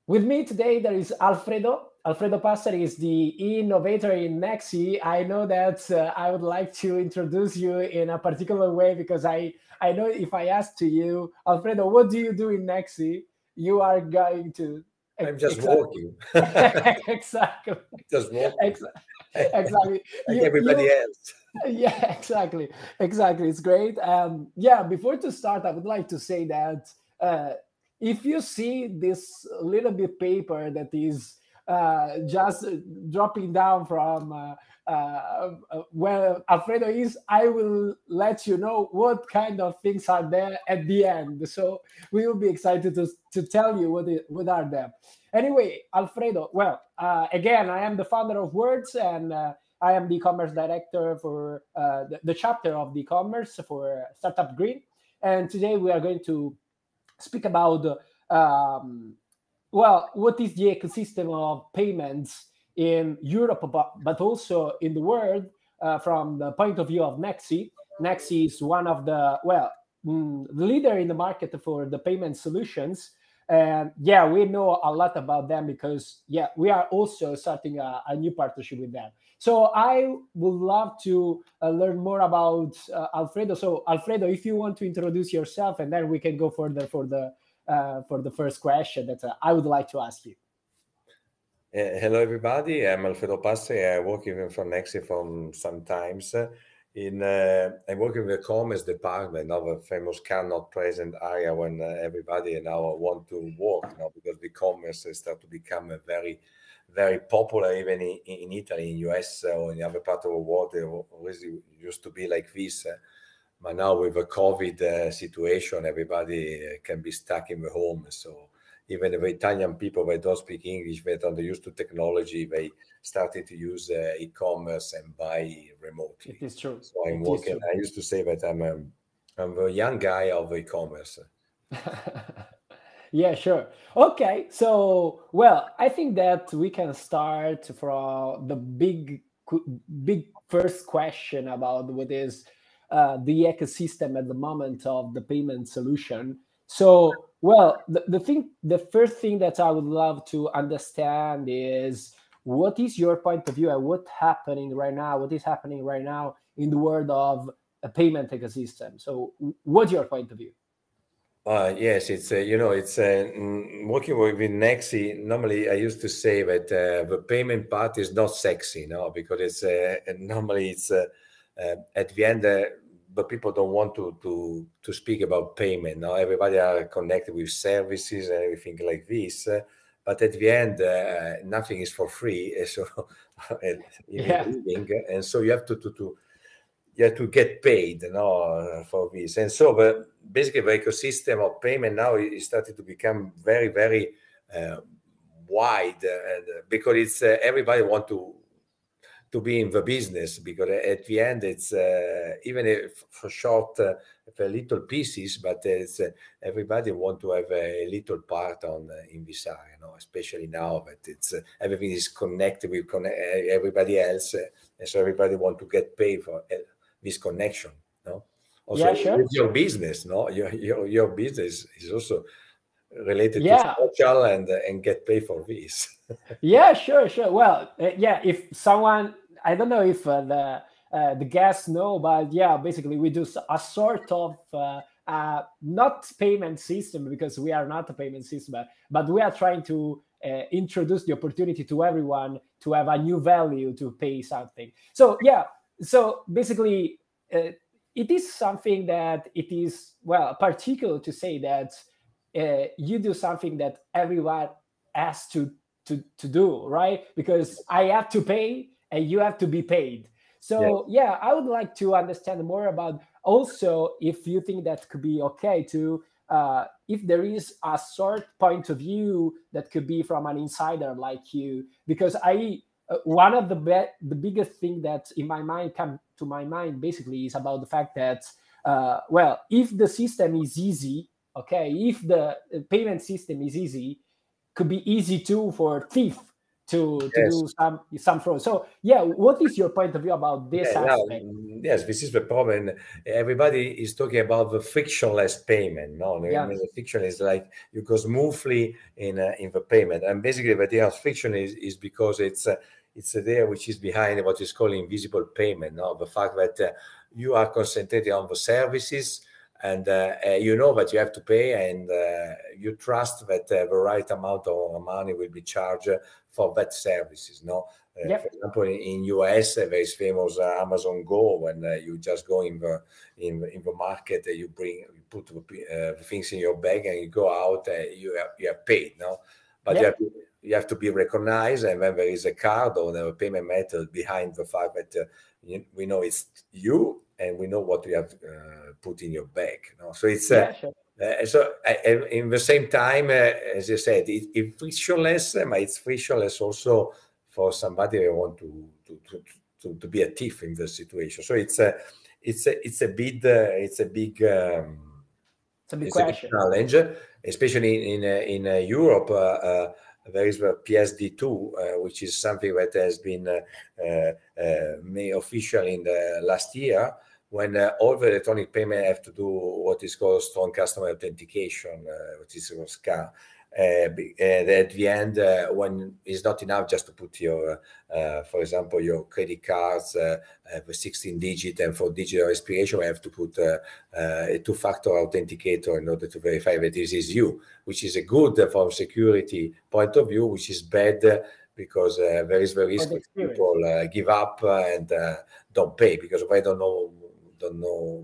With me today, there is Alfredo. Alfredo Passeri is the innovator in Nexi. I know that I would like to introduce you in a particular way because I know if I ask to you, Alfredo, what do you do in Nexi? You are going to I'm just walking. exactly, Just walking. exactly. Like everybody else. Yeah, exactly. It's great. Yeah, before to start, I would like to say that if you see this little bit paper that is just dropping down from where Alfredo is, I will let you know what kind of things are there at the end. So we will be excited to tell you what are there. Anyway, Alfredo, well, again, I am the founder of Words, and I am the e-commerce director for the chapter of the e-commerce for Startup Green. And today we are going to speak about, what is the ecosystem of payments in Europe, but also in the world from the point of view of Nexi. Nexi is one of the, the leader in the market for the payment solutions. And yeah, we know a lot about them because, yeah, we are also starting a new partnership with them. So I would love to learn more about Alfredo. So Alfredo, if you want to introduce yourself, and then we can go further for the first question that I would like to ask you. Hello, everybody. I'm Alfredo Passeri. I work even for Nexi from sometimes. I work in the commerce department of a famous car not present area when everybody now want to work now because the commerce has started to become a very, very popular even in Italy, in US or in other part of the world. It always used to be like this. But now with the COVID situation, everybody can be stuck in the home. So even the Italian people, they don't speak English, they don't use to technology, they started to use e-commerce and buy remotely. It is true. So I'm working. I used to say that I'm the young guy of e-commerce. Yeah, sure. Okay, so I think that we can start from the big first question about what is the ecosystem at the moment of the payment solution. So, the first thing that I would love to understand is what is your point of view and what is happening right now in the world of a payment ecosystem. So what's your point of view? Yes, it's working with Nexi. Normally, I used to say that the payment part is not sexy, because it's normally it's at the end. But people don't want to speak about payment. Now everybody are connected with services and everything like this. But at the end, nothing is for free. So living, and so you have to get paid, for this. And so basically the ecosystem of payment now is starting to become very, very wide, because it's everybody want to be in the business, because at the end it's even if for short for little pieces, but it's everybody want to have a little part in this area, especially now that it's everything is connected with everybody else, and so everybody want to get paid for this connection. Also, sure. with your business, your business is also related to social and get paid for this. Yeah, sure. Well, if someone, I don't know if the guests know, but basically we do a sort of not payment system, because we are not a payment system, but we are trying to introduce the opportunity to everyone to have a new value to pay something. So basically it is something that it is particular to say that you do something that everyone has to do, right? Because I have to pay and you have to be paid. So I would like to understand more about also if you think that could be okay to if there is a sort point of view that could be from an insider like you, because one of the biggest thing that in my mind come to my mind basically is about the fact that if the system is easy, if the payment system is easy, could be easy too for thief to do some fraud. So yeah, what is your point of view about this aspect? Yes, this is the problem. Everybody is talking about the frictionless payment. No, I mean, the friction is like you go smoothly in the payment, and basically the idea of friction is because it's there which is behind what is called invisible payment. No, the fact that you are concentrated on the services, and you know that you have to pay, and you trust that the right amount of money will be charged for that services. No, for example, in US, there is famous Amazon Go, when you just go in the market, you put the things in your bag, and you go out, you have paid. No, but you have to be recognized, and when there is a card or a payment method behind the fact that we know it's you, and we know what you have put in your bag. No? So it's in the same time, as you said, it's frictionless, but it's frictionless also for somebody who want to be a thief in the situation. So it's a big challenge, especially in Europe. There is the PSD2, which is something that has been made official in the last year, when all the electronic payment have to do what is called strong customer authentication, which is SCA. At the end, when it's not enough just to put your, for example, your credit cards, the 16-digit and 4-digit expiration, we have to put a two-factor authenticator in order to verify that this is you, which is a good from security point of view, which is bad because there is the risk that people give up and don't pay because they don't know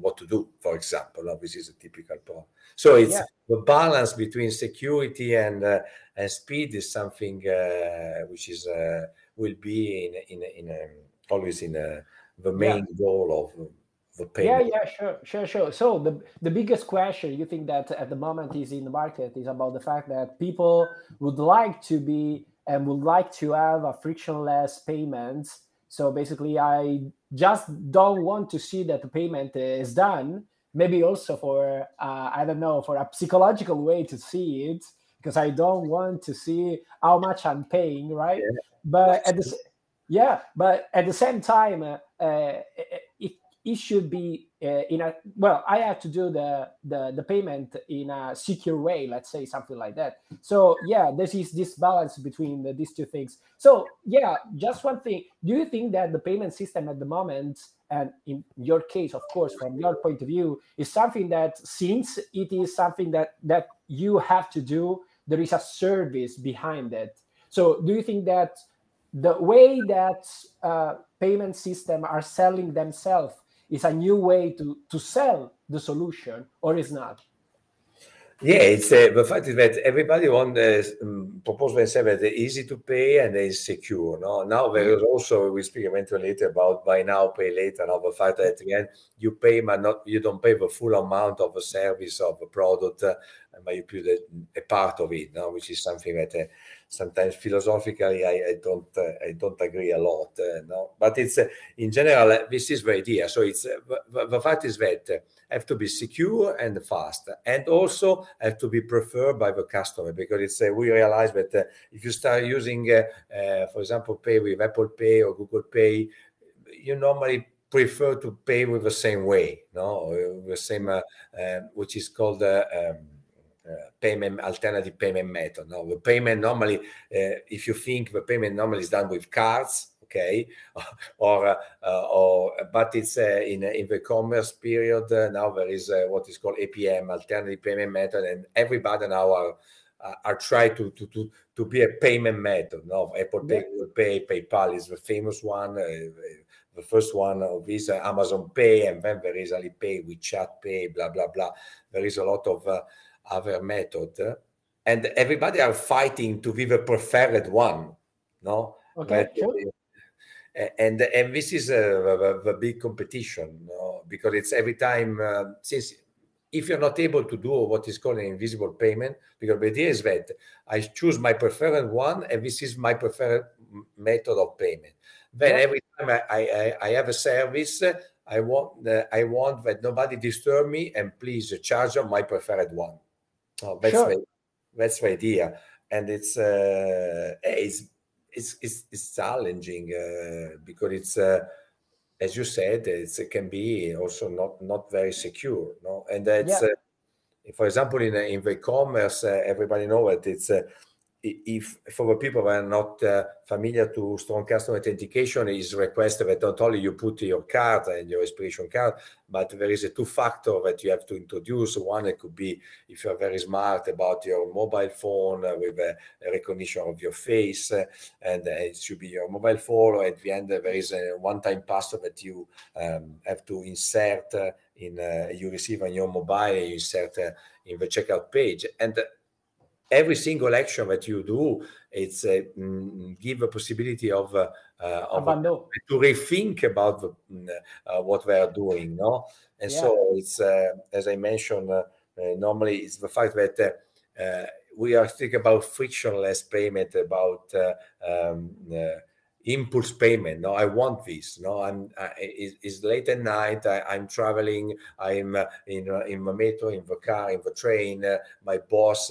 what to do, for example. This is a typical problem. So it's the balance between security and speed is something which is will be always in the main goal of the payment. Sure. So the biggest question you think that at the moment is in the market is about the fact that people would like to be and would like to have a frictionless payment. So basically, I just don't want to see that the payment is done. Maybe also for, I don't know, for a psychological way to see it, because I don't want to see how much I'm paying, right? Yeah. But at the same time, it should be I have to do the payment in a secure way, let's say something like that. So this is this balance between these two things. So just one thing, do you think that the payment system at the moment, and in your case, of course, from your point of view, is something that, since it is something that you have to do, there is a service behind it? So do you think that the way that payment systems are selling themselves is a new way to sell the solution, or is not? Yeah, it's the fact is that everybody wants propose themselves that they're easy to pay and they're secure. No, now there is also, we speak eventually later about buy now, pay later. Now the fact that at the end you pay, but you don't pay the full amount of the service of the product, but you put a part of it. No, which is something that sometimes philosophically I don't agree a lot. No, but it's in general this is the idea. So it's the fact is that have to be secure and fast, and also have to be preferred by the customer, because it's we realize that if you start using, for example, pay with Apple Pay or Google Pay, you normally prefer to pay with the same way, no, the same, which is called alternative payment method. No, the payment normally, if you think the payment normally is done with cards. Okay, but it's in the commerce period now there is what is called APM, alternative payment method, and everybody now are trying to be a payment method. No, Apple Pay, Google Pay, PayPal is the famous one. The first one of these, Amazon Pay, and then there is Alipay, WeChat Pay, blah blah blah. There is a lot of other methods, and everybody are fighting to be the preferred one. No, okay, sure. And this is the big competition, because it's every time, since if you're not able to do what is called an invisible payment, because the idea is that I choose my preferred one, and this is my preferred method of payment. Then every time I have a service, I want that nobody disturb me, and please charge on my preferred one. That's the idea, and it's it's challenging because it's as you said, it can be also not very secure, no? And that's for example in the e-commerce, everybody know that it's if for the people who are not familiar to strong customer authentication, is requested that not only you put your card and your expiration card, but there is a two-factor that you have to introduce. One, it could be if you're very smart about your mobile phone with a recognition of your face, and it should be your mobile phone, or at the end there is a one-time password that you have to insert you receive on your mobile, you insert in the checkout page. And every single action that you do, it's give a possibility of to rethink about what they are doing, no? And so it's as I mentioned, normally it's the fact that we are thinking about frictionless payment, about impulse payment. No, I want this. No, it's late at night. I'm traveling. I'm in the metro, in the car, in the train. My boss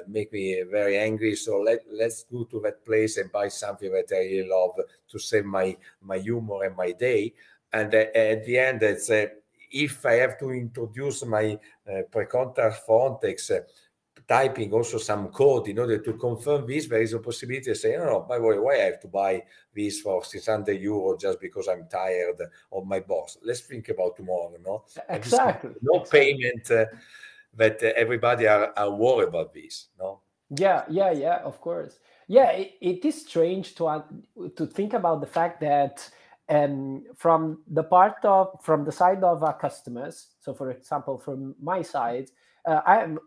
make me very angry. So let's go to that place and buy something that I really love to save my humor and my day. And at the end, it's if I have to introduce my pre-contact phone text, typing also some code in order to confirm this, there is a possibility to say, no, by the way, why I have to buy this for 600 euros just because I'm tired of my boss? Let's think about tomorrow, no? Exactly. Payment that everybody are worried about this, no? Yeah, of course. Yeah, it is strange to think about the fact that from the side of our customers, so for example, from my side, I am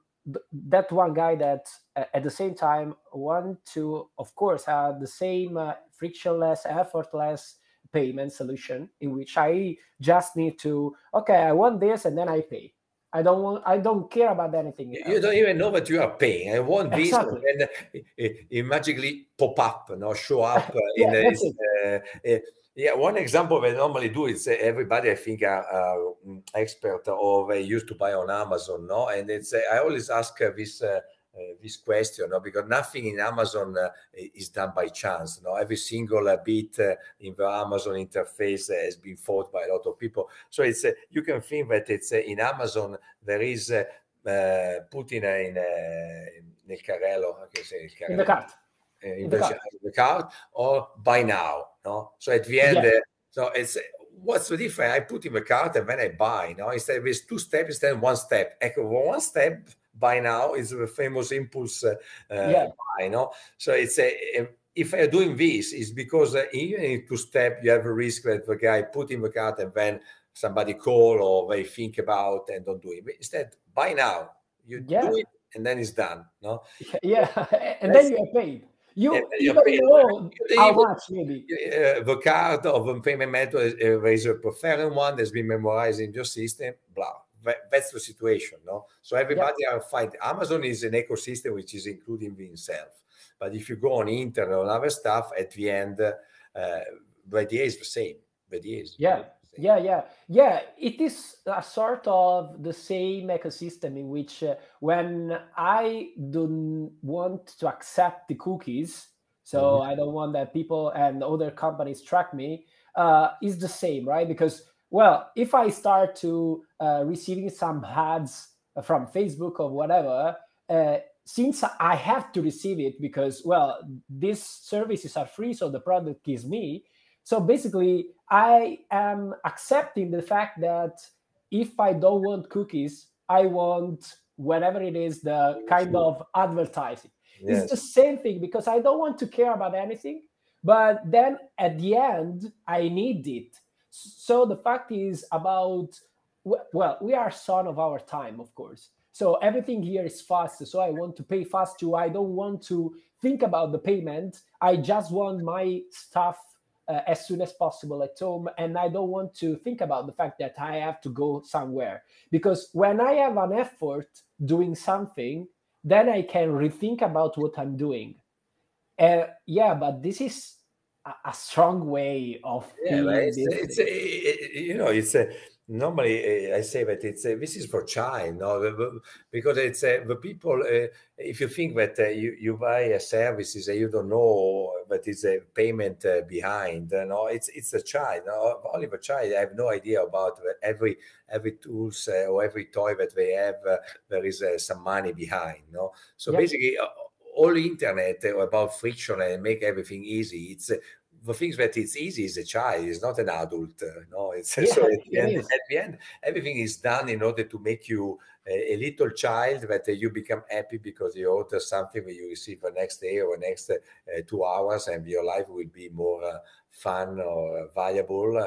that one guy that at the same time want to, of course, have the same frictionless, effortless payment solution in which I just need to, okay, I want this and then I pay. I don't care about anything else. You don't even know that you are paying. I want this, exactly. And it magically pop up, show up. One example they normally do is everybody, I think, are expert or they used to buy on Amazon, no? And it's I always ask this question, no? Because nothing in Amazon is done by chance. No, every single bit in the Amazon interface has been thought by a lot of people. So it's you can think that it's in Amazon there is putting in nel carrello, in the cart. In the cart, or buy now, no? So at the end, so it's what's the difference? I put in the cart and then I buy, no? Instead of two steps, instead of one step. One step, buy now is the famous impulse buy, no? So it's if you're doing this, it's because even in two step, you have a risk that the guy put in the cart and then somebody call or they think about and don't do it. But instead, buy now. You do it and then it's done, no? And then you are paid. You even know how much, maybe. The card of the payment method is a preferred one that's been memorized in your system, blah. That's the situation, no? So everybody are fine. Amazon is an ecosystem which is including itself. But if you go on internet and other stuff, at the end, the idea is the same. The idea is it is a sort of the same ecosystem in which when I don't want to accept the cookies, so I don't want that people and other companies track me, is the same, right? Because, well, if I start to receiving some ads from Facebook or whatever, since I have to receive it because, well, these services are free, so the product is me. So basically, I am accepting the fact that if I don't want cookies, I want whatever it is, the kind of advertising. Yes. It's the same thing because I don't want to care about anything, but then at the end, I need it. So the fact is about, well, we are son of our time, of course. So everything here is fast. So I want to pay fast too. I don't want to think about the payment. I just want my stuff as soon as possible at home, and I don't want to think about the fact that I have to go somewhere, because when I have an effort doing something, then I can rethink about what I'm doing. But this is a strong way of it's Normally, I say that it's this is for child, no, because it's the people. If you think that you buy a services and you don't know that it's a payment behind, no, it's a child. No, only the child. I have no idea about every tools or every toy that they have. There is some money behind, no. So Yep. basically, all internet about friction and make everything easy. It's the things that it's easy is a child, is not an adult. No, it's Yeah, so it at the end, everything is done in order to make you a little child that you become happy because you order something that you receive the next day or next 2 hours, and your life will be more fun or valuable.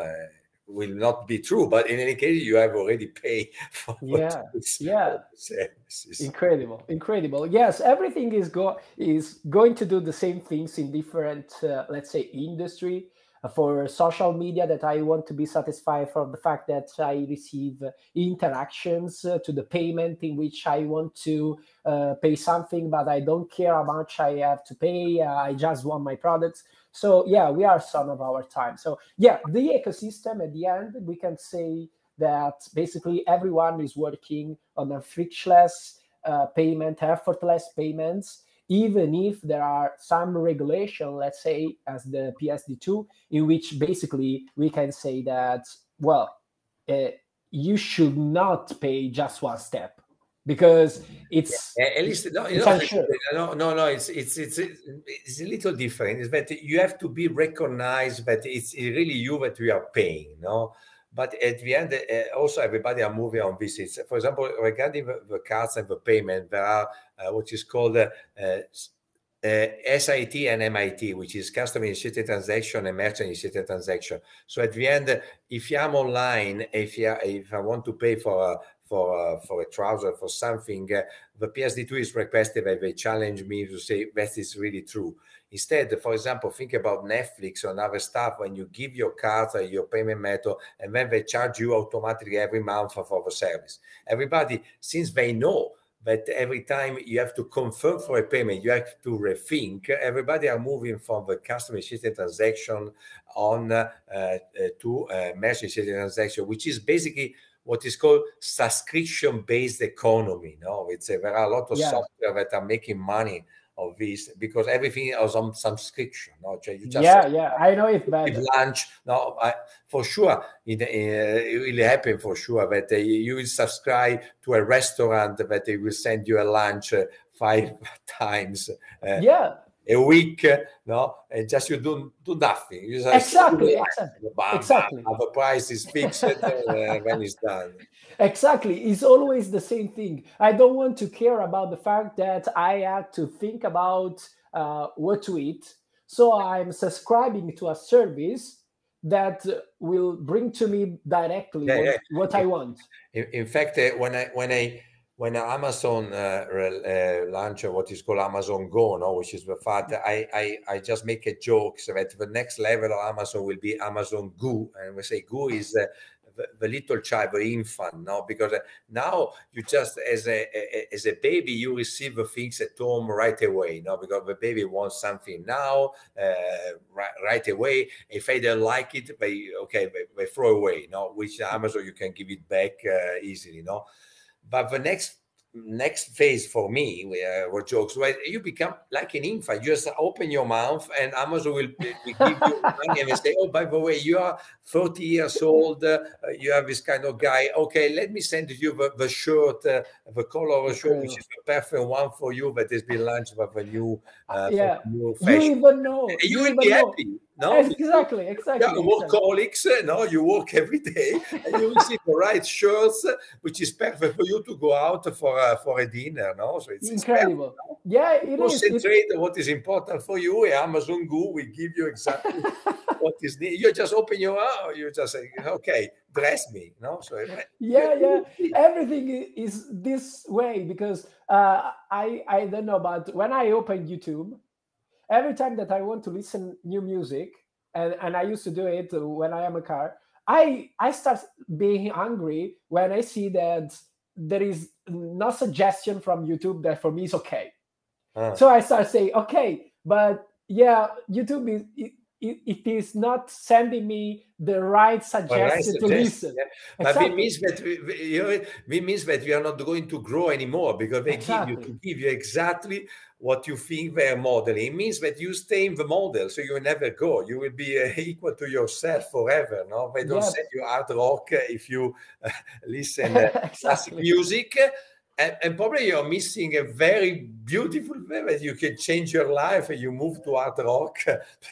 Will not be true, but in any case, you have already paid for Yeah, this yeah. services. Incredible, incredible. Yes, everything is going to do the same things in different, let's say, industry. For social media, that I want to be satisfied from the fact that I receive interactions to the payment in which I want to pay something, but I don't care how much I have to pay. I just want my products. So yeah, we are son of our time. So yeah, the ecosystem at the end, we can say that basically everyone is working on a frictionless payment, effortless payments, even if there are some regulation, let's say, as the PSD2, in which basically we can say that, well, you should not pay just one step because it's At least no, it's unsure. no. It's a little different. Is that you have to be recognized that it's really you that we are paying, no? But at the end, also everybody are moving on this. It's, for example, regarding the cards and the payment, there are what is called SIT and MIT, which is customer initiated transaction and merchant initiated transaction. So at the end, if I'm online, if I want to pay for a trouser, for something, the PSD2 is requested that they challenge me to say that is really true. Instead, for example, think about Netflix or other stuff when you give your card or your payment method, and then they charge you automatically every month for the service. Everybody, since they know that every time you have to confirm for a payment, you have to rethink. Everybody are moving from the customer initiated transaction on to merchant initiated transaction, which is basically what is called subscription-based economy. No, there are a lot of software that are making money of this because everything is on subscription. No, you just I know it better. Lunch. No, for sure, it will happen for sure that you will subscribe to a restaurant that they will send you a lunch 5 times. A week, no, and just you do nothing. You just exactly. The price is fixed when it's done. Exactly, it's always the same thing. I don't want to care about the fact that I have to think about what to eat. So I'm subscribing to a service that will bring to me directly what I want. In fact, when Amazon launched what is called Amazon Go, no, which is the fact I just make a joke so that the next level of Amazon will be Amazon Go, and we say Go is the little child, the infant, no, because now you just as a baby you receive the things at home right away, no, because the baby wants something now, right away. If they don't like it, they throw away, no, which Amazon you can give it back easily, no. But the next phase for me were jokes where you become like an infant. You just open your mouth and Amazon will give you money and they say, oh, by the way, you are 30 years old, you have this kind of guy, okay, let me send you the shirt, the color of the shirt, which is the perfect one for you that has been launched with a new new fashion. You even know. You will be happy. No, exactly. Workaholics, no, you work every day, and you will see the right shirts, which is perfect for you to go out for a dinner. No, so it's incredible. Perfect, no? Yeah, it concentrate on what is important for you. Amazon Go will give you exactly what is needed. You just open your mouth. You just say, okay, dress me. No, so everything is this way because I don't know, but when I open YouTube, every time that I want to listen new music, and I used to do it when I am a car, I start being angry when I see that there is no suggestion from YouTube that for me is okay. So I start saying, okay, but yeah, YouTube it is not sending me the right suggestion to listen. Yeah. But it means that we means that we are not going to grow anymore, because they give you exactly what you think they are modeling. It means that you stay in the model, so you will never go. You will be equal to yourself forever. No, they don't send you hard rock if you listen classic music. And probably you're missing a very beautiful way that you can change your life and you move to hard rock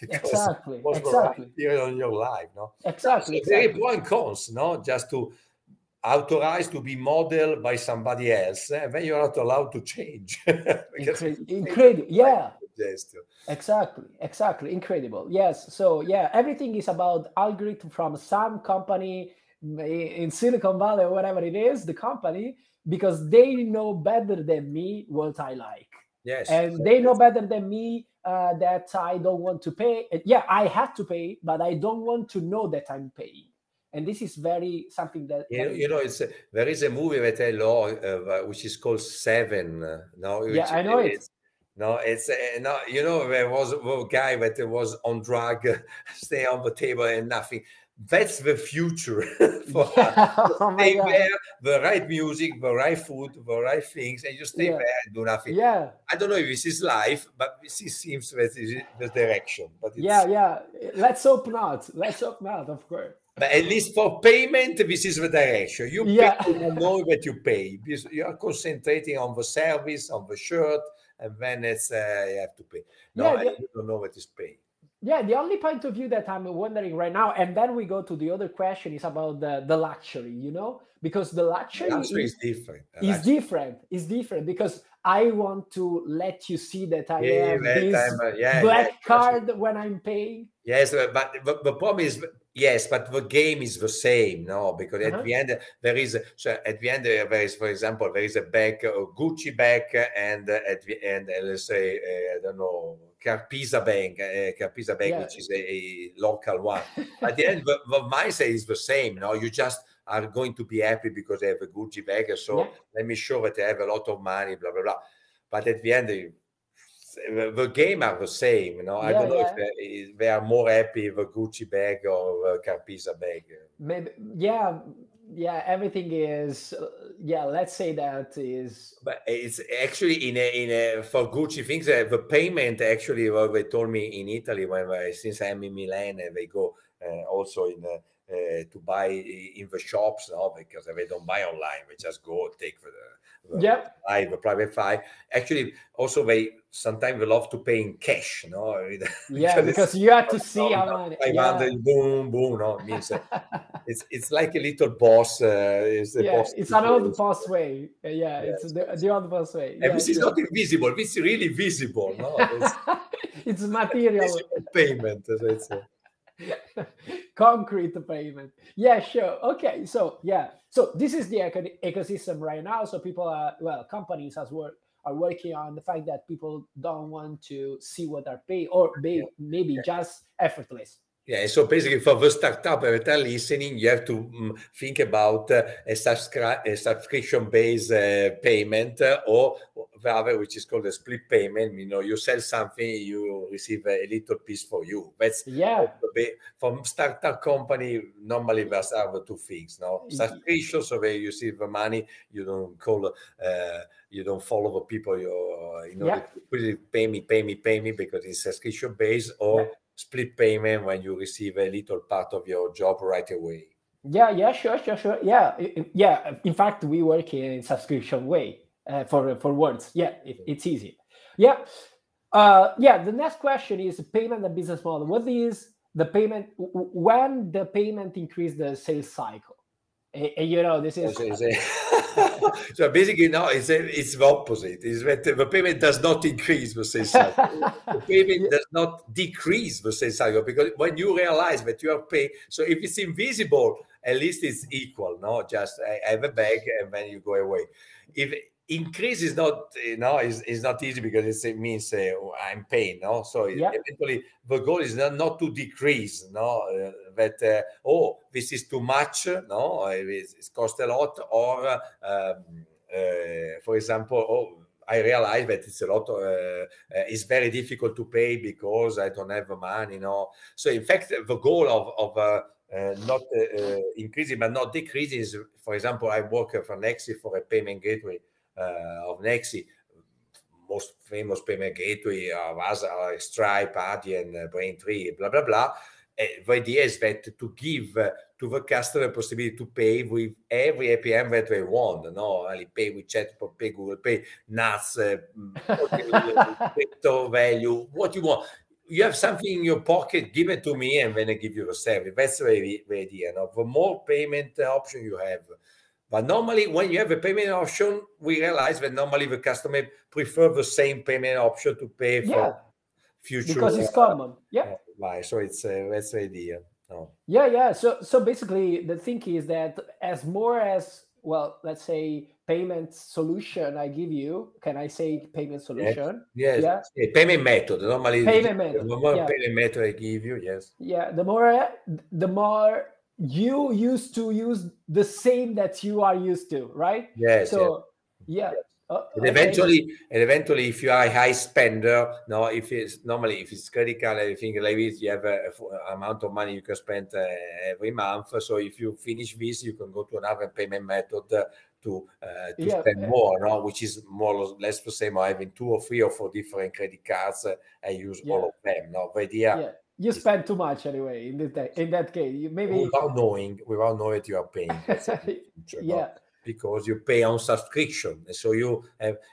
because it was the right period on your life. No, exactly. So very pro and cons. No, just to authorize to be modeled by somebody else, and then you're not allowed to change. Incredible, yeah. Exactly, incredible. Yes, so yeah, everything is about algorithm from some company in Silicon Valley or whatever it is, the company, because they know better than me what I like. Yes, and they know better than me that I don't want to pay. Yeah, I have to pay, but I don't want to know that I'm paying. And this is very something that it's there is a movie that I love which is called Seven. I know it. No, it's no, there was a guy that was on drug, stay on the table and nothing. That's the future for us. Stay there, the right music, the right food, the right things, and you stay there and do nothing. Yeah. I don't know if this is life, but this seems that is the direction. But it's, yeah. Let's hope not. Of course. But at least for payment, this is the direction. You pay, you don't know that you pay. Because you are concentrating on the service, on the shirt, and then it's you have to pay. You don't know what is paid. Yeah, the only point of view that I'm wondering right now, and then we go to the other question, is about the luxury, because the luxury is different. It's different because I want to let you see that I have this black card when I'm paying. Yes, but the problem is, but the game is the same, because at the end there is, for example, there is a bag, a Gucci bag, and at the end, let's say, I don't know, Carpisa Bank, which is a local one. At the end, the mindset is the same. You just are going to be happy because they have a Gucci bag, so let me show that they have a lot of money, blah blah blah. But at the end, the game are the same. I don't know if they are more happy with a Gucci bag or a Carpisa bag. Maybe, everything is let's say that is. But it's actually for Gucci things, the payment actually, what they told me in Italy since I'm in Milan, and they go also in to buy in the shops, because they don't buy online, they just go take the private file. Actually, also they sometimes love to pay in cash, because you have to see how much. 500, boom, means it's like a little boss. It's an old boss way. It's the old boss way. And this is not invisible. This is really visible. It's material payment. Concrete payment. Yeah, sure. Okay, so this is the ecosystem right now. So people companies are working on the fact that people don't want to see what are paid, or maybe just effortless. Yeah, so basically for the startup that are listening, you have to think about a subscription-based payment, or the other, which is called a split payment. You sell something, you receive a little piece for you. That's from startup company. Normally, those are the two things. Subscription, so where you receive the money, you don't call, you don't follow the people. You pay me because it's subscription based, or split payment when you receive a little part of your job right away. Sure. Yeah. In fact, we work in subscription way for words. It's easy. The next question is payment and business model. What is the payment? When the payment increase the sales cycle? This is. So basically, now it's the opposite. Is that the payment does not increase the sales cycle. The payment does not decrease the sales cycle, because when you realize that you are paying, so if it's invisible, at least it's equal. Just I have a bag and then you go away. If increase is not, is not easy, because it means I'm paying. So eventually the goal is not to decrease. That this is too much. It costs a lot, or for example, I realize that it's a lot of, it's very difficult to pay because I don't have money, So in fact, the goal of not increasing but not decreasing is, for example, I work for Nexi, for a payment gateway of Nexi. Most famous payment gateway of us are Stripe, Adyen, Braintree, blah, blah, blah. The idea is that to give to the customer possibility to pay with every APM that they want, pay with Chatbot, pay Google Pay, NAS, crypto value, what you want. You have something in your pocket, give it to me, and then I give you the service. That's the idea. The more payment option you have. But normally, when you have a payment option, we realize that normally the customer prefer the same payment option to pay for future. Because it's common. So it's that's the idea. So basically, the thing is that as more as, well, let's say payment solution I give you, can I say payment solution? Yes. Payment method. Normally, payment method. The more payment method I give you, yes. Yeah, the more you used to use the same that you are used to, right? Yes. So And eventually, if you are a high spender, if it's credit card, everything like this, you have a amount of money you can spend every month. So if you finish this, you can go to another payment method to spend more, which is more or less the same. I having 2 or 3 or 4 different credit cards. I use all of them. The idea. You spend too much anyway in that case. You maybe without knowing that you are paying. Because you pay on subscription, so you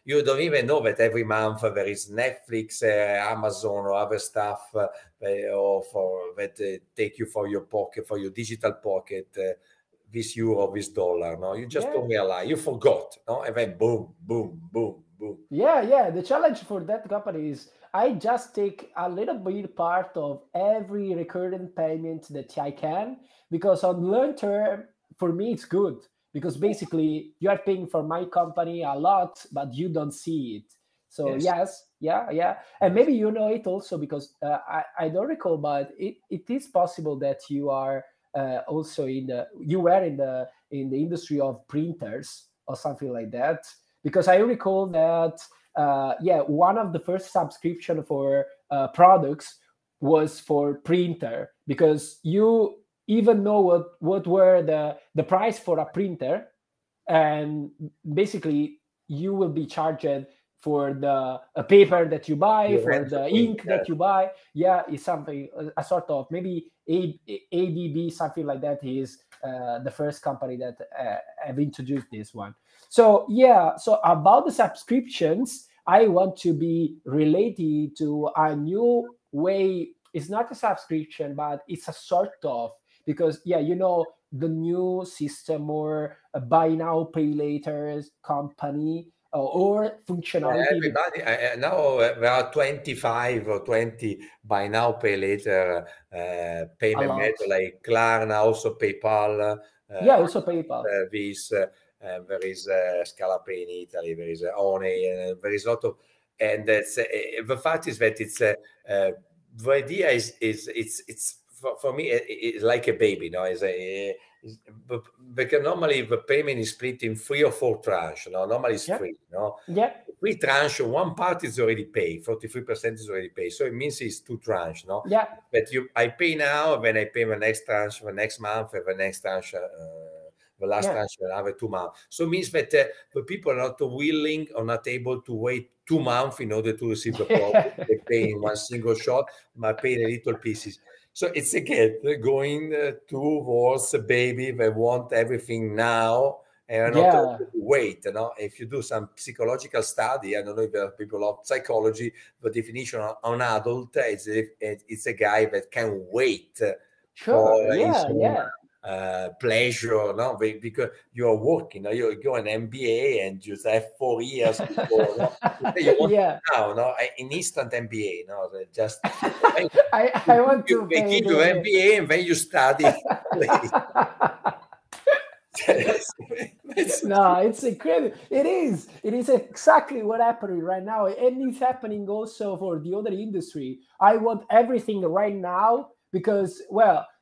don't even know that every month there is Netflix, Amazon, or other stuff, or for that take you for your pocket, for your digital pocket, this euro, this dollar. You just don't realize, you forgot, and then boom, boom, boom, boom. The challenge for that company is I just take a little bit part of every recurring payment that I can, because on long term, for me, it's good. Because basically you are paying for my company a lot, but you don't see it. So and maybe you know it also because I don't recall, but it is possible that you are also you were in the industry of printers or something like that. Because I recall that one of the first subscription for products was for printer, because you even know what were the price for a printer, and basically you will be charged for the paper that you buy, for the ink that you buy. It's something, a sort of maybe ABB, something like that, is the first company that have introduced this one. So about the subscriptions, I want to be related to a new way. It's not a subscription, but it's a sort of, because the new system, or a buy now pay later company, or functionality. Everybody now there are 25 or 20 buy now pay later payment method, like Klarna, also PayPal. Also PayPal. There is Scalapay in Italy. There is One, and there is a lot of. And that's the fact is that it's the idea is it's for me it's like a baby, because normally the payment is split in 3 or 4 tranches. Normally it's 3. 3 tranche, one part is already paid, 43% is already paid. So it means it's 2 tranche. But I pay now, then I pay the next tranche the next month, and the next tranche the last tranche another 2 months. So it means that the people are not willing or not able to wait 2 months in order to receive the product. They pay in one single shot, but pay in little pieces. So it's again going towards a baby that want everything now and not wait. If you do some psychological study, I don't know if there are people of psychology, the definition on adult it's a guy that can wait for his pleasure, because you are working. You go an MBA and you have 4 years before. You want now, an instant MBA. Just I want to. They give you MBA and then you study. No, it's incredible. It is exactly what happening right now, and it's happening also for the other industry. I want everything right now, because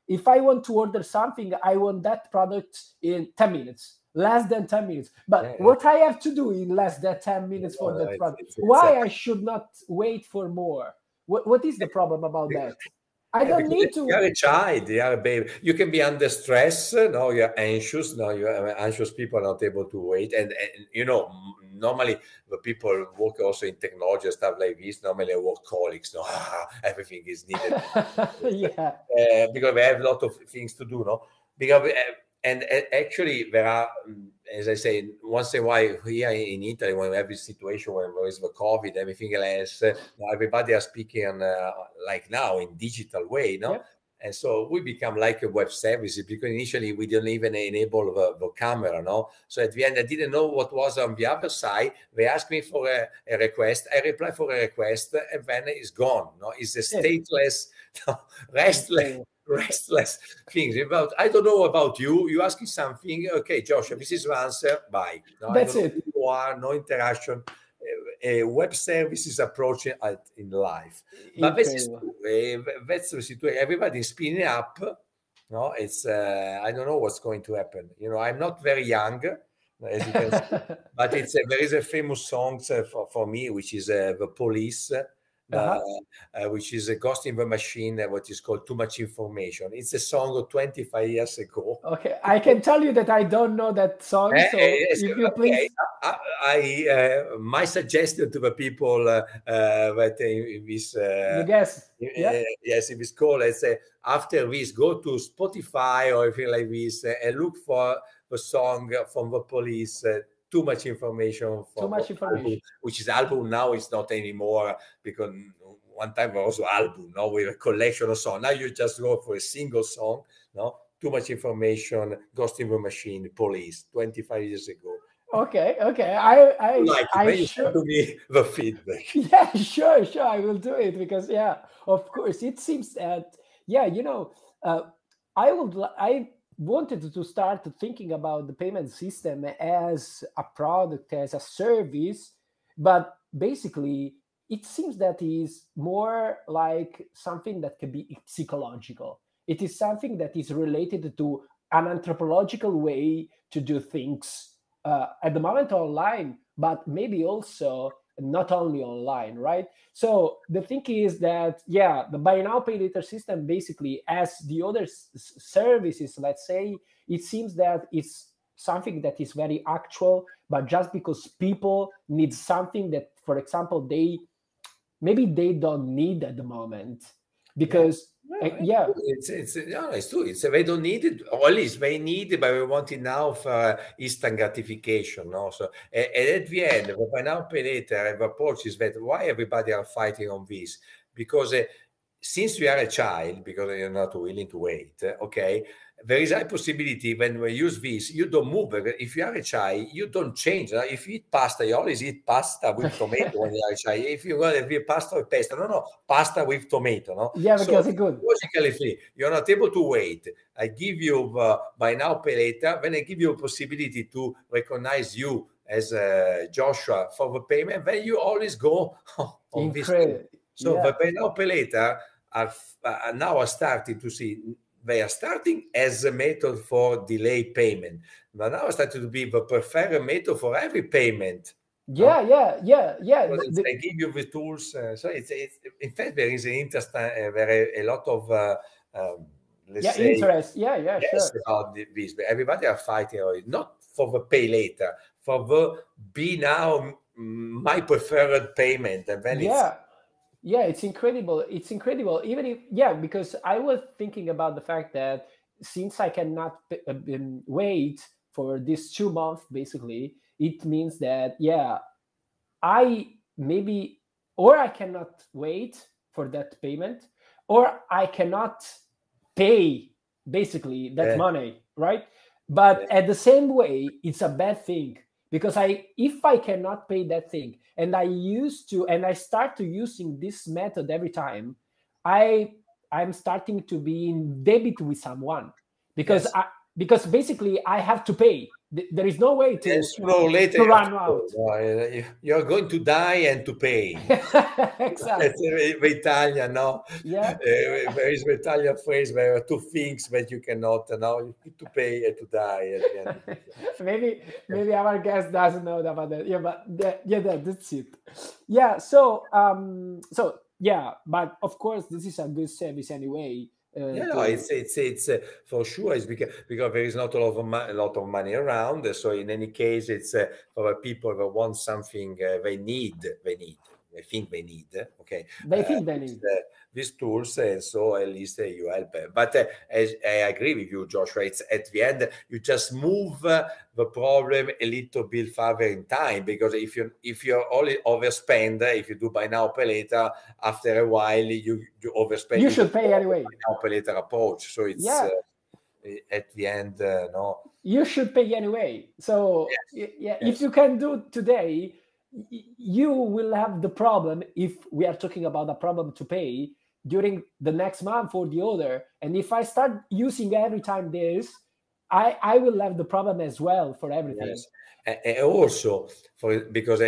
if I want to order something, I want that product in 10 minutes. less than 10 minutes. But Yeah, what I have to do in less than 10 minutes for that product? Why I should not wait for more? What is the problem about that? I don't need to. You're a child, you're a baby. You can be under stress. No, you're anxious. No, you're anxious. People are not able to wait. And you know, normally the people work also in technology and stuff like this. Normally, workaholics. No, everything is needed. Yeah. Because we have a lot of things to do. No, because and actually there are, as I say, once in a while here in Italy, when we have this situation when there is the COVID, everything else, everybody are speaking like now in digital way, no? Yep. And so we become like a web service, because initially we didn't even enable the camera, no? So at the end, I didn't know what was on the other side. They asked me for a request. I reply for a request, and then it's gone. No, it's a stateless, restless things. About, I don't know about you. You asking something? Okay, Joshua, this is the answer. Bye. No, That's it. Who you are, no interaction. A web service is approaching in life. But that's the situation. Everybody's spinning up. No, it's I don't know what's going to happen. You know, I'm not very young, as you can see, but it's there is a famous song for me, which is The Police. Which is a Ghost in the Machine, what is called Too Much Information. It's a song of 25 years ago. Okay, I can tell you that I don't know that song, so if you please. My suggestion to the people that in this you guess. Yes, in this call, let's say after this, go to Spotify or anything like this and look for the song from The Police, Too Much Information. Too Much Information. Album, which is album now, it's not anymore, because one time there was also album, no, with a collection of songs. Now you just go for a single song, no? Too Much Information, Ghost in the Machine, Police, 25 years ago. Okay. I sure to me the feedback. Yeah, sure. I will do it, because of course it seems that I wanted to start thinking about the payment system as a product, as a service, but basically it seems that is more like something that can be psychological. It is something that is related to an anthropological way to do things. At the moment online, but maybe also not only online, right? So the thing is that, the buy now, pay later system, basically, as the other services, let's say, it seems that it's something that is very actual, but just because people need something that, for example, maybe they don't need at the moment, because it's true. They don't need it, or at least they need it, but we want it now for instant gratification. No, so and at the end, the buy now, pay later, the approach is that why everybody are fighting on this, because since you are a child, because you're not willing to wait, okay, there is a possibility when we use this, you don't move. If you are a child, you don't change. If you eat pasta, you always eat pasta with tomato when you are a child. If you want to eat pasta with pesto, no, pasta with tomato, no? Yeah, because it's good. Logically free. You're not able to wait. I give you buy now, pay later. When I give you a possibility to recognize you as Joshua for the payment, then you always go on this thing. So the buy now, pay later are now starting to see. They are starting as a method for delayed payment, but now starting to be the preferred method for every payment. Yeah. They give you the tools. So it's in fact there is an interest, a lot of let's say interest. Sure. About this. But everybody are fighting not for the pay later, for the be now my preferred payment, and then it's incredible. It's incredible. Even if, because I was thinking about the fact that since I cannot wait for this 2 months, basically, it means that, I cannot wait for that payment, or I cannot pay basically that money, right? But at the same way, it's a bad thing, because if I cannot pay that thing, and I start to using this method every time, I'm starting to be in debit with someone, because basically I have to pay. there is no way to, sooner or later, to run out. You're going to die and to pay. Exactly. The Italian, no? Yeah. There is the Italian phrase, there are two things that you cannot, you need to pay and to die at the end. maybe our guest doesn't know about that. Yeah, but that's it. Yeah. So yeah, but of course this is a good service anyway. It's for sure. It's because there is not a lot of money around. So in any case, it's for people that want something they think they need. Okay, they think they need these tools, and so at least you help. But as I agree with you, Joshua, it's at the end you just move the problem a little bit further in time, because if you only overspend, if you do buy now pay later, after a while you overspend. You should pay anyway. Buy now pay later approach. So it's at the end, no. You should pay anyway. So if you can do today, you will have the problem, if we are talking about a problem to pay, during the next month or the other. And if I start using every time this, I will have the problem as well for everything. Yes. And also, because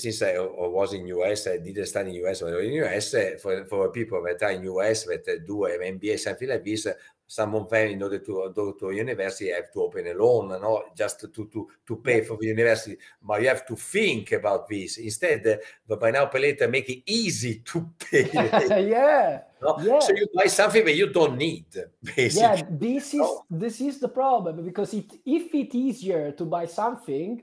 since I was in US, I didn't study in US, but in US, for people that are in US that do an MBA, something like this, some of them, in order to go to a university, have to open a loan, just to pay for the university. But you have to think about this. Instead, the buy now pay later make it easy to pay. So you buy something that you don't need, basically. Yeah, this is the problem, because if it's easier to buy something,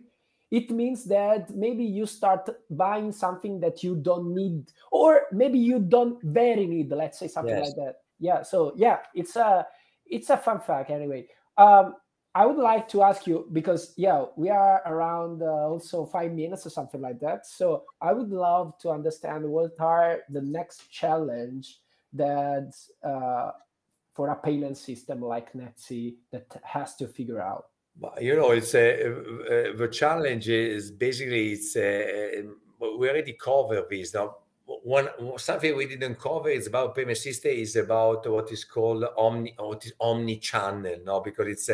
it means that maybe you start buying something that you don't need, or maybe you don't very need, let's say something like that. Yeah, so it's a fun fact anyway. I would like to ask you, because we are around also 5 minutes or something like that. So I would love to understand what are the next challenge that for a payment system like Netsi that has to figure out. It's the challenge is basically we already covered this now. Something we didn't cover is about payment system is about what is called omnichannel, because it's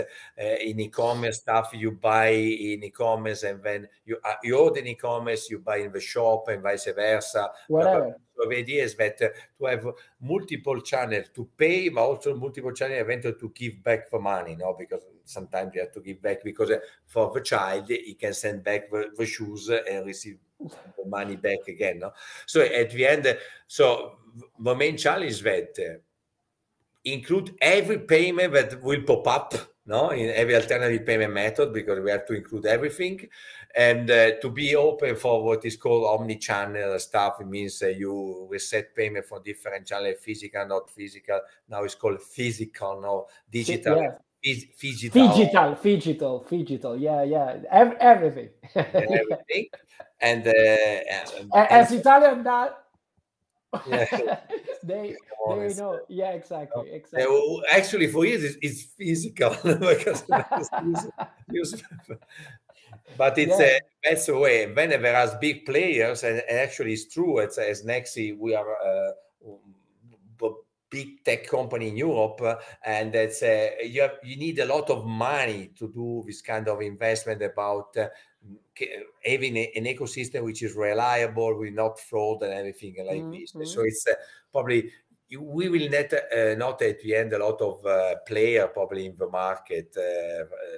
in e-commerce stuff you buy in e-commerce, and then you order in e-commerce, you buy in the shop, and vice versa. Whatever. So the idea is that to have multiple channels to pay, but also multiple channels eventually to give back the money, because sometimes you have to give back, because for the child he can send back the shoes and receive the money back again. So at the end, so the main challenge is that include every payment that will pop up, in every alternative payment method, because we have to include everything, and to be open for what is called omnichannel stuff. It means you reset payment for different channels, physical, not physical. Now it's called physical, digital. Phygital, everything. Everything. And as Italian that they know. Yeah, exactly. Actually, for you it's physical, because but it's that's the way. When there are big players, and actually it's true. As Nexi, we are big tech company in Europe, and that's you need a lot of money to do this kind of investment about having an ecosystem which is reliable, with not fraud and everything like this. So it's probably we will not at the end a lot of player probably in the market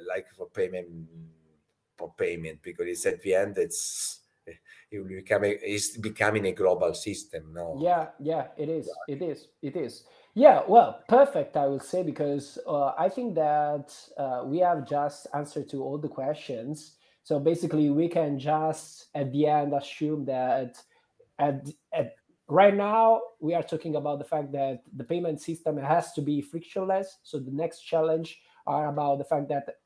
like for payment, because it's at the end it's becoming a global system. It is. Yeah, well, perfect, I will say, because I think that we have just answered to all the questions. So basically we can just at the end assume that right now we are talking about the fact that the payment system has to be frictionless. So the next challenge are about the fact that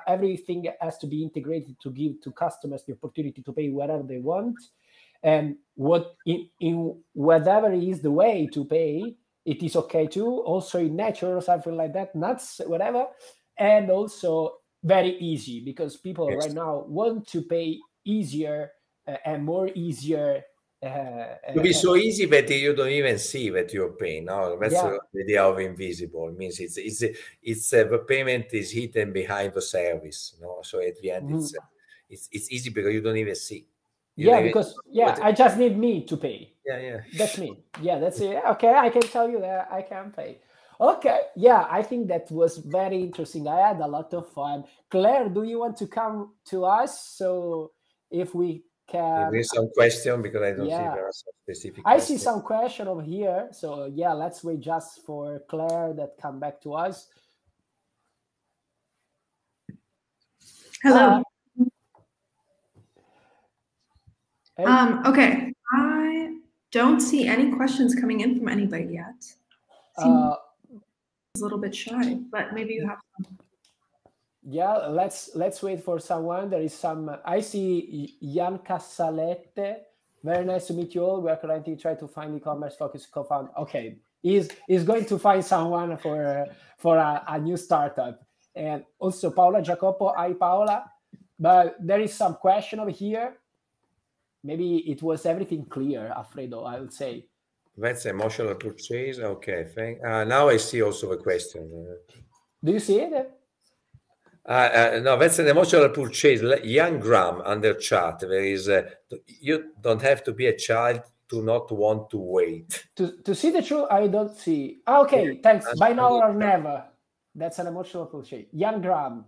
everything has to be integrated to give to customers the opportunity to pay whatever they want, and what in whatever is the way to pay, it is okay too. Also in nature or something like that, nuts, whatever, and also very easy, because people right now want to pay easier and more easier To be so easy that you don't even see that you're paying. No, that's Yeah. the idea of invisible. It means it's the payment is hidden behind the service. No, so at the end it's easy because you don't even see. Yeah, because I just need me to pay. Yeah. That's me. Yeah, that's it. Okay, I can tell you that I can pay. Okay, yeah, I think that was very interesting. I had a lot of fun. Claire, do you want to come to us? So if we can. There's some question because I don't see there are some specific questions. I see some question over here. So yeah, let's wait just for Claire that come back to us. Hello. Okay, I don't see any questions coming in from anybody yet. Seems a little bit shy, but maybe you have some. Yeah, let's wait for someone. There is some. I see Jan Casalette. Very nice to meet you all. We are currently trying to find e-commerce focused co-founder. Okay, he's going to find someone for a new startup. And also Paola Jacopo. Hi, Paola. But there is some question over here. Maybe it was everything clear, Alfredo, I would say. That's emotional purchase. Okay, now I see also the question. Do you see it? No, that's an emotional purchase. Young Graham under chat. There is you don't have to be a child to not want to wait. To see the truth, I don't see. Okay, thanks. Buy now or never. That's an emotional purchase. Young Graham.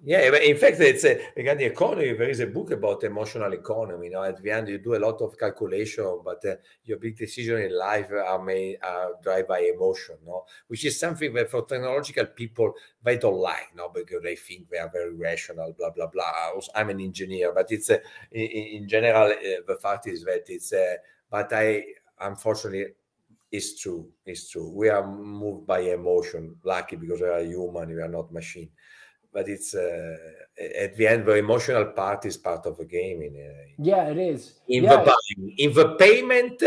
Yeah, but in fact, it's regarding the economy. There is a book about emotional economy. At the end, you do a lot of calculation, but your big decision in life are driven by emotion. Which is something that for technological people they don't like. Because they think they are very rational. Blah blah blah. I'm an engineer, but it's in general the fact is that it's. But unfortunately. It's true. It's true. We are moved by emotion. Lucky because we are human. We are not machine. But it's at the end, the emotional part is part of the game. Yeah, it is. In the payment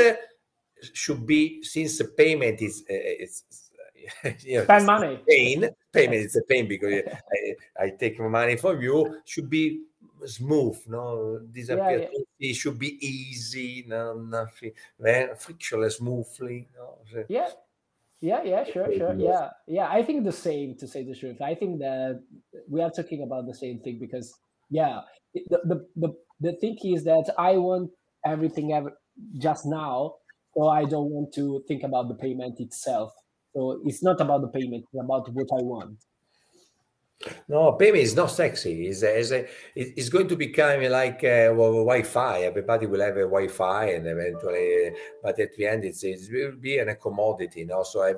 should be, since the payment is spend money. Payment is a pain because I take money from you. Should be smooth, disappear. It should be easy, nothing, frictionless, smoothly. Yeah, sure. Yeah. I think the same, to say the truth. I think that we are talking about the same thing because, the thing is that I want everything just now, so I don't want to think about the payment itself. So it's not about the payment; it's about what I want. No, payment is not sexy. It's going to become like Wi-Fi. Everybody will have a Wi-Fi, and eventually, but at the end, it will be a commodity. So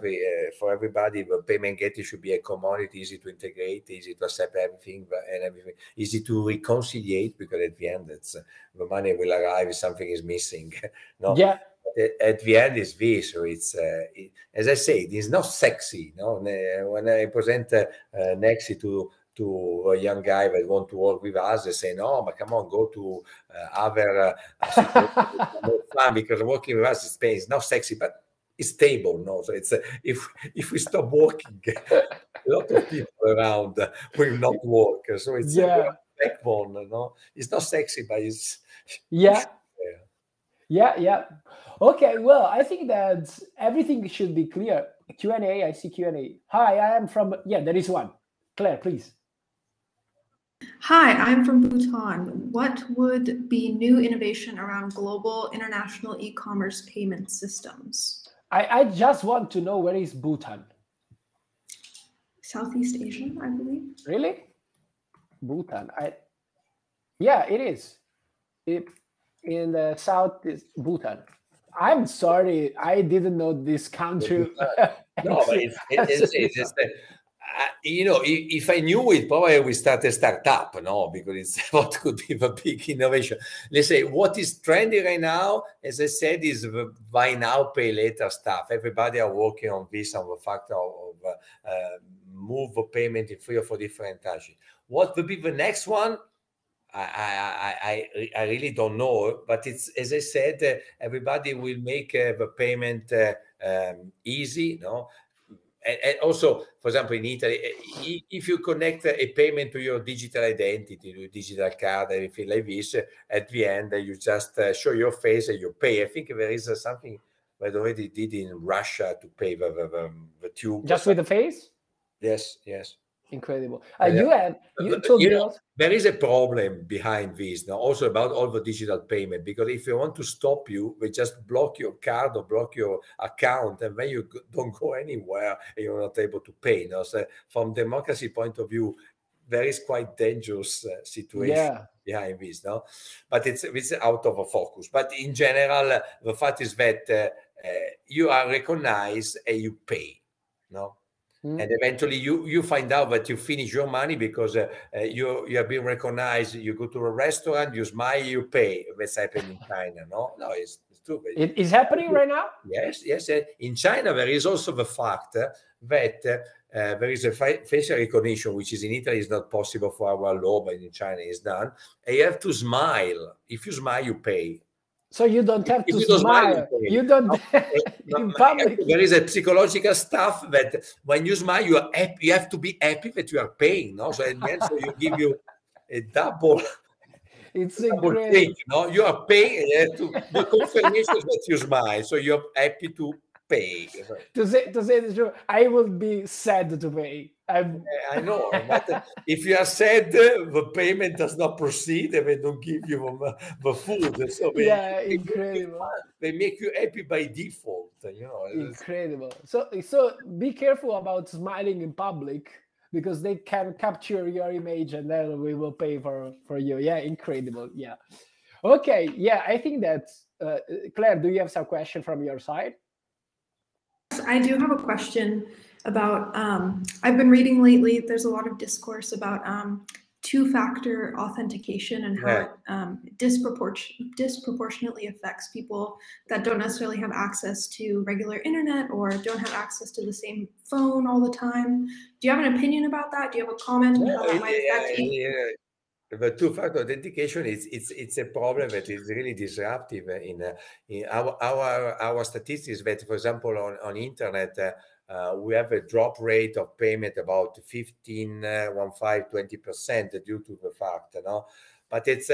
for everybody, the payment gateway should be a commodity, easy to integrate, easy to accept everything, and everything easy to reconciliate. Because at the end, the money will arrive if something is missing. Yeah. At the end is this, so it's as I say, it is not sexy. When I present Nexi to a young guy that want to work with us, they say, no, but come on, go to other fun, because working with us is not sexy, but it's stable. So it's if we stop working, a lot of people around will not work. So it's a backbone. It's not sexy, but it's Yeah. Okay, well, I think that everything should be clear. Q&A, I see Q&A. Hi, I am from, there is one. Claire, please. Hi, I'm from Bhutan. What would be new innovation around global international e-commerce payment systems? I just want to know, where is Bhutan? Southeast Asia, I believe. Really? Bhutan. Yeah, it is. In the south is Bhutan. I'm sorry, I didn't know this country. No, but it's if I knew it, probably we start a startup, because it's what could be the big innovation. Let's say what is trendy right now, as I said, is the buy now, pay later stuff. Everybody are working on this, on the factor of move the payment in 3 or 4 different countries. What will be the next one? I really don't know, but it's, as I said, everybody will make the payment easy. And also, for example, in Italy, if you connect a payment to your digital identity, to digital card, anything like this, at the end, you just show your face and you pay. I think there is something that already did in Russia to pay the tube. Just with the face? Yes, yes. Incredible. You told me also. There is a problem behind this now, also about all the digital payment, because if they want to stop you, they just block your card or block your account, and then you don't go anywhere and you're not able to pay. Now, so from democracy point of view, there is quite dangerous situation behind this, no? But it's out of a focus. But in general, the fact is that you are recognized and you pay, no? And eventually you find out that you finish your money because you have been recognized. You go to a restaurant, you smile, you pay. That's happening in China, no? No, it's true. It is happening right now? Yes, yes. In China, there is also the fact that there is a facial recognition, which is in Italy is not possible for our law, but in China is done. And you have to smile. If you smile, you pay. So you don't have to smile. You don't in public. There is a psychological stuff that when you smile, you are happy. You have to be happy that you are paying. No, so at the end, so you give you a double. It's double thing, no, you are paying. The confirmation is that you smile, so you're happy to pay. To say the truth, I will be sad to pay. I know, but if you are sad, the payment does not proceed and they don't give you the food. So incredible. They make you happy by default, you know. Incredible. So be careful about smiling in public because they can capture your image and then we will pay for you. Yeah, incredible. Yeah. Okay. Yeah, I think that Claire, do you have some question from your side? I do have a question about, I've been reading lately, there's a lot of discourse about two-factor authentication and how it disproportionately affects people that don't necessarily have access to regular internet or don't have access to the same phone all the time. Do you have an opinion about that? Do you have a comment on how that might affect you? The two-factor authentication it's a problem that is really disruptive in our statistics. That, for example, on internet, we have a drop rate of payment about 20% due to the fact, no? But it's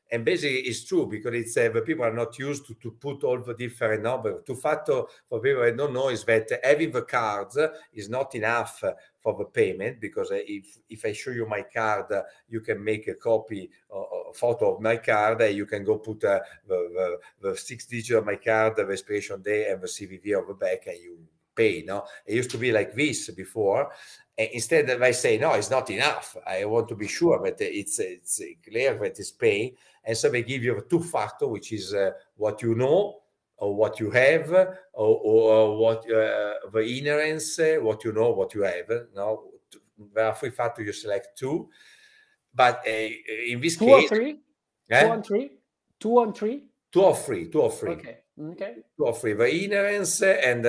and basically it's true because it's the people are not used to put all the different numbers. Two-factor, for people that don't know, is that having the cards is not enough for the payment, because if I show you my card, you can make a copy, a photo of my card, and you can go put the 6 digits of my card, the expiration day, and the CVV on the back, and you pay. No, it used to be like this before. And instead, I say no, it's not enough. I want to be sure that it's clear that it's paying, and so they give you a two-factor, which is what you know, or what you have, or what the inherence, what you know, what you have. Now, there are 3 factors. You select 2, but in this case, 2 or 3, 2 on 3, 2 on 3, 2 or 3, 2 or 3. Okay. 2 or 3. The inherence and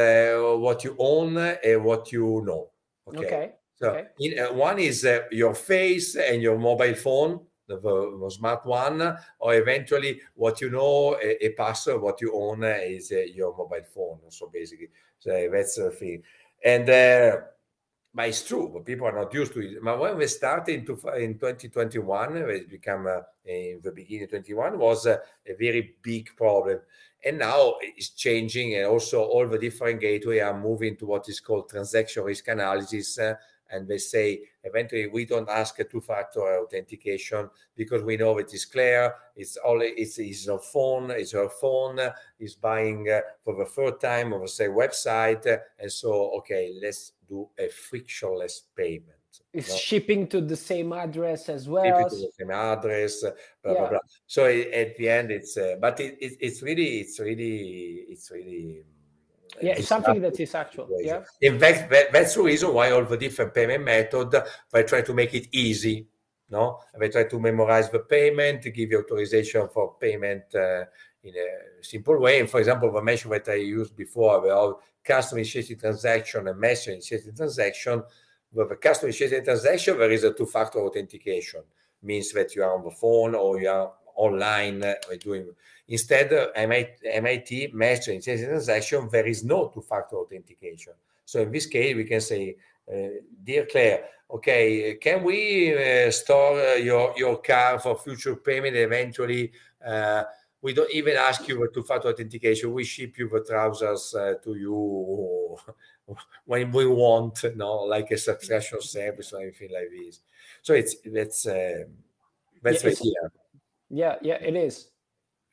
what you own and what you know. Okay. So one is your face and your mobile phone, the smart one, or eventually what you know, a password, what you own is your mobile phone. So basically, so that's the thing. And but it's true, but people are not used to it. But when we started in 2021, it became in the beginning of 2021 was a very big problem. And now it's changing, and also all the different gateways are moving to what is called transaction risk analysis. And they say eventually we don't ask a two-factor authentication because we know it is clear. It's her phone. It's her phone. Is buying for the third time on the same website, and so okay, let's do a frictionless payment. It's shipping to the same address as well. Shipping to the same address, blah blah blah. So at the end, it's but it's really. Yeah, it's something that is actual. Yeah. In fact, that's the reason why all the different payment methods, they try to make it easy. No, they try to memorize the payment, to give you authorization for payment in a simple way. And for example, the measure that I used before about customer initiated transaction and messenger initiated transaction, with a customer initiated transaction, there is a two-factor authentication. Means that you are on the phone or you are online doing. Instead, MIT messenger initiated transaction, there is no two-factor authentication. So in this case, we can say, dear Claire, okay, can we store your car for future payment? Eventually, we don't even ask you for two-factor authentication. We ship you the trousers to you when we want, like a subscription service or anything like this. So that's the idea. Yeah, it is.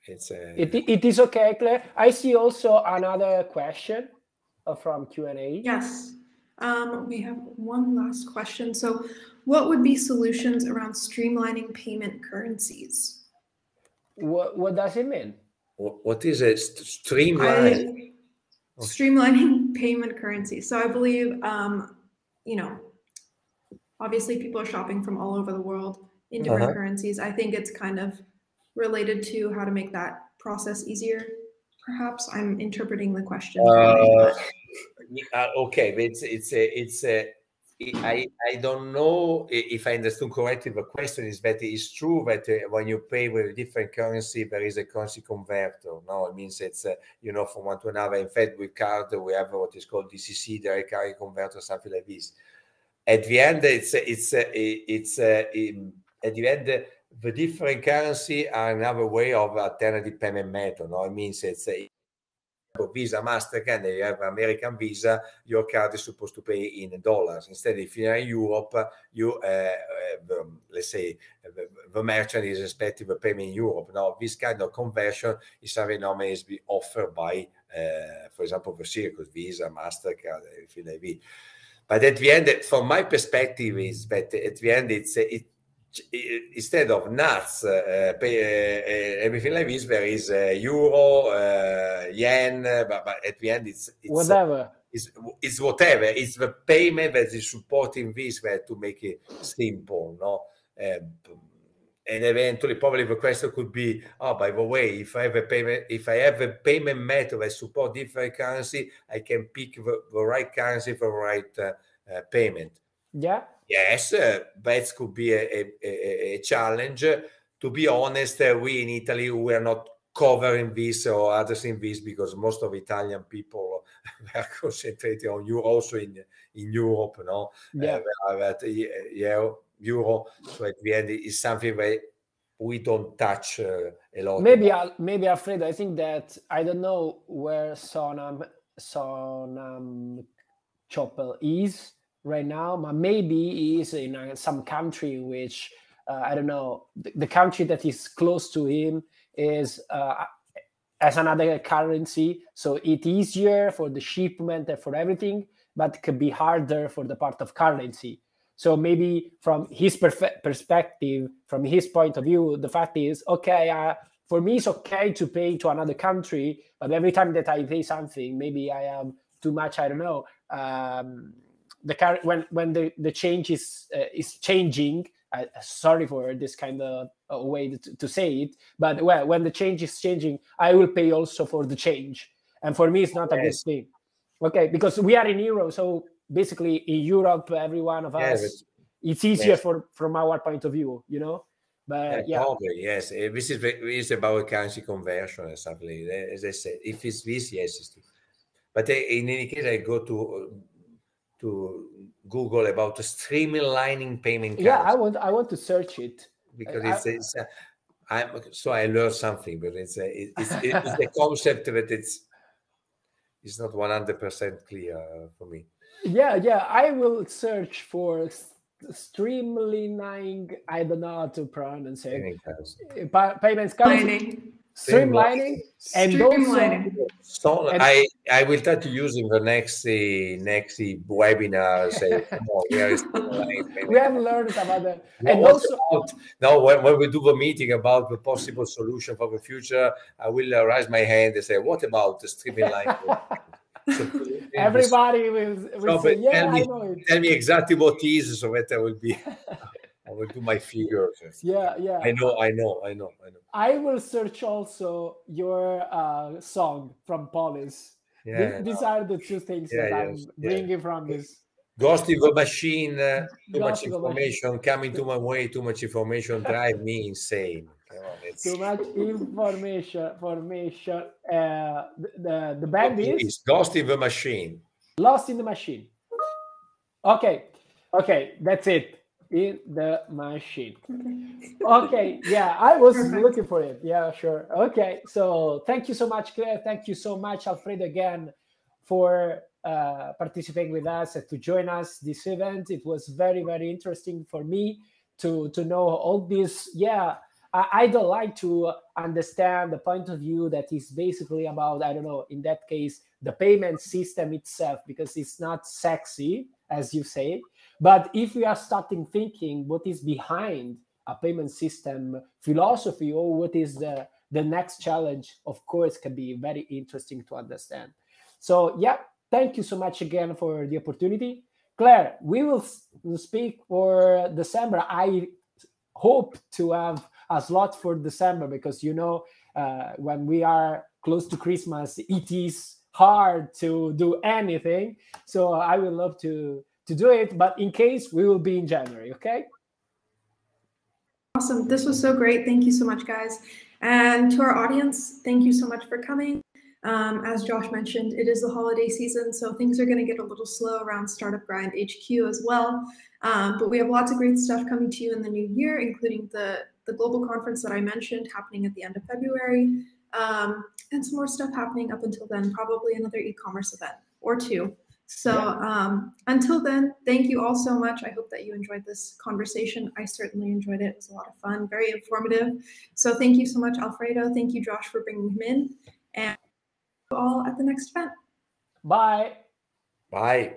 It is okay, Claire. I see also another question from Q&A. Yes. We have one last question. So what would be solutions around streamlining payment currencies? What does it mean? What is it? Streamline? Streamlining payment currencies. So I believe, obviously people are shopping from all over the world in different currencies. I think it's kind of related to how to make that process easier. Perhaps I'm interpreting the question wrong. Okay, I don't know if I understood correctly. The question is that it's true that when you pay with a different currency, there is a currency converter. No, it means it's from one to another. In fact, with card we have what is called DCC, direct currency converter, something like this. At the end, at the end, the different currency are another way of alternative payment method. No, it means it's Visa, MasterCard, you have American Visa, your card is supposed to pay in dollars. Instead, if you're in Europe, you let's say the merchant is expecting the payment in Europe. Now, this kind of conversion is something normally is offered by, for example, the circles, Visa, MasterCard, everything like that. But at the end, from my perspective, is that at the end, instead of nuts, everything like this, there is euro, yen, but at the end, it's whatever. It's whatever. It's the payment that is supporting this to make it simple, no? And eventually, probably the question could be, oh, by the way, if I have a payment method that support different currency, I can pick the right currency for the right payment. Yeah. Yes, that could be a challenge. To be honest, we in Italy, we are not covering this or others in this because most of Italian people are concentrated on Euro, also in Europe, no? Yeah. Euro. So at the end, it's something that we don't touch a lot. Maybe Alfredo, I think that I don't know where Sonam Chopel is right now, but maybe he is in some country which I don't know. The country that is close to him is as another currency, so it's easier for the shipment and for everything, but it could be harder for the part of currency. So maybe from his perspective, from his point of view, the fact is, okay, for me it's okay to pay to another country, but every time that I pay something, maybe I am too much, I don't know. When the change is changing, sorry for this kind of way to say it, but when the change is changing, I will pay also for the change, and for me it's not a good thing. Okay, because we are in Euro, so basically in Europe, every one of us, it's easier from our point of view, But probably, yes. This is about currency conversion or something. As I said, if it's this, yes, it's true. But in any case, I go to Google about streamlining payment. Yeah, I want to search it because so I learned something, but it's the concept that it's not 100% clear for me. Yeah, I will search for streamlining. I don't know how to pronounce it. Payments streamlining and also I will try to use in the next webinar. Say, we have learned about that. And also now when we do the meeting about the possible solution for the future, I will raise my hand and say, what about the streamlining? So everybody will say, yeah, I know it. Tell me exactly what it is, so that I will do my figures. Yeah. I know. I will search also your song from Polis. Yeah, these are the two things that I'm bringing from this. Ghost in the machine, too much information coming to my way, too much information drive me insane. Too much information. The band is Ghost in the Machine. Lost in the machine. Okay, that's it. In the machine. Okay, yeah, I was looking for it. Yeah, sure. Okay, so thank you so much, Claire. Thank you so much, Alfredo, again, for participating with us and to join us this event. It was very, very interesting for me to know all this. Yeah, I don't like to understand the point of view that is basically about, I don't know, in that case, the payment system itself, because it's not sexy, as you say. But if we are starting thinking what is behind a payment system philosophy, or what is the next challenge, of course, can be very interesting to understand. So yeah, thank you so much again for the opportunity. Claire, we will speak for December. I hope to have a slot for December, because when we are close to Christmas, it is hard to do anything. So I would love to do it, but in case, we will be in January. Okay. Awesome. This was so great. Thank you so much, guys. And to our audience, thank you so much for coming. As Josh mentioned, it is the holiday season, so things are going to get a little slow around Startup Grind HQ as well. But we have lots of great stuff coming to you in the new year, including the global conference that I mentioned happening at the end of February, and some more stuff happening up until then, probably another e-commerce event or two. So until then, thank you all so much. I hope that you enjoyed this conversation. I certainly enjoyed it. It was a lot of fun, very informative. So thank you so much, Alfredo. Thank you, Josh, for bringing him in. And all at the next event. Bye. Bye.